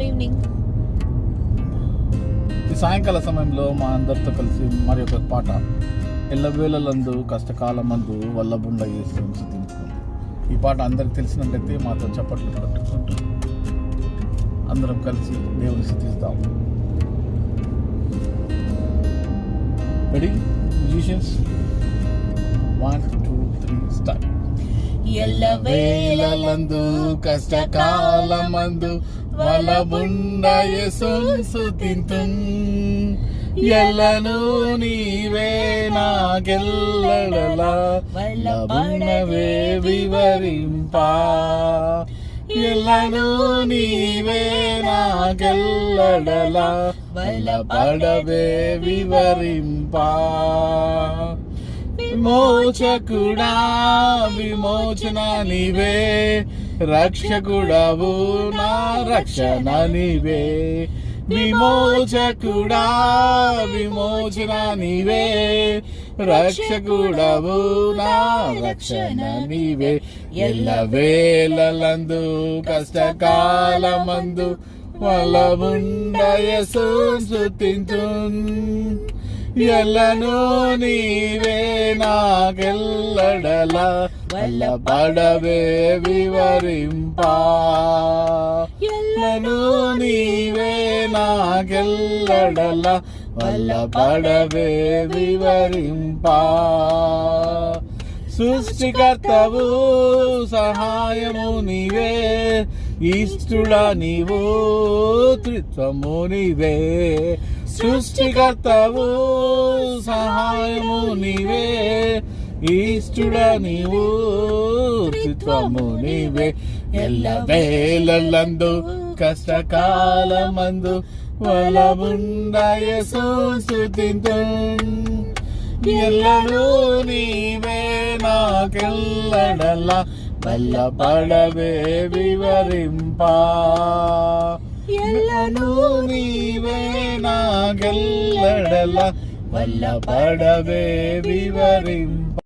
Good evening. ఈ సాయంకాల సమయంలో మా అందరితో కలిసి మరి ఒక పాట ఎల్లవేళలందు కష్టకాలమందు వల్లబుండ యేసుని స్తుతించుకుంది. ఈ పాట అందరికి తెలిసినట్లయితే మాతో చప్పట్లు కొట్టుకుంటూ అందరం కలిసి దేవుని స్తుతిస్తాం. Ready musicians, 1 2 3 start. ఎల్లవేళలందు కష్టకాలమందు వల్లబుండ యేసుని స్తుతింతున్. ఎల్లను నీవే నాకెల్లడలా వల్లబుండవే వివరింపా. ఎల్లను నీవే నాకెల్లడలా వల్లబడవే వివరింపా. విమోచకుడా విమోచన నీవే, రక్షకుడవు నా రక్షణ నీవే. విమోచకుడా విమోచన నీవే, రక్షకుడవు నా రక్షణ నీవే. ఎల్లవేళలందు కష్టకాలమందు వల్లబుండ యేసుని స్తుతింతున్. ఎల్లను నీవే నాకెల్లడలా వల్లబడవే వివరింపా. ఎల్లను నీవే నాకెల్లడలా వల్లబడవే వివరింపా. సృష్టికర్తవు సహాయము నీవే, ఇష్టుడా నీవు త్రిత్వము నీవే. సృష్టికర్తవు సహాయము నీవే, ఇష్టుడా నీవు త్రిత్వము నీవే. ఎల్లవేళలందు కష్టకాలమందు వల్లబుండ యేసుని స్తుతింతున్. ఎల్లను నీవే నాకెల్లడలా వల్లబడవే వివరింపా. ఎల్లను నీవే నాకెల్లడలా వల్లబడవే వివరింపా.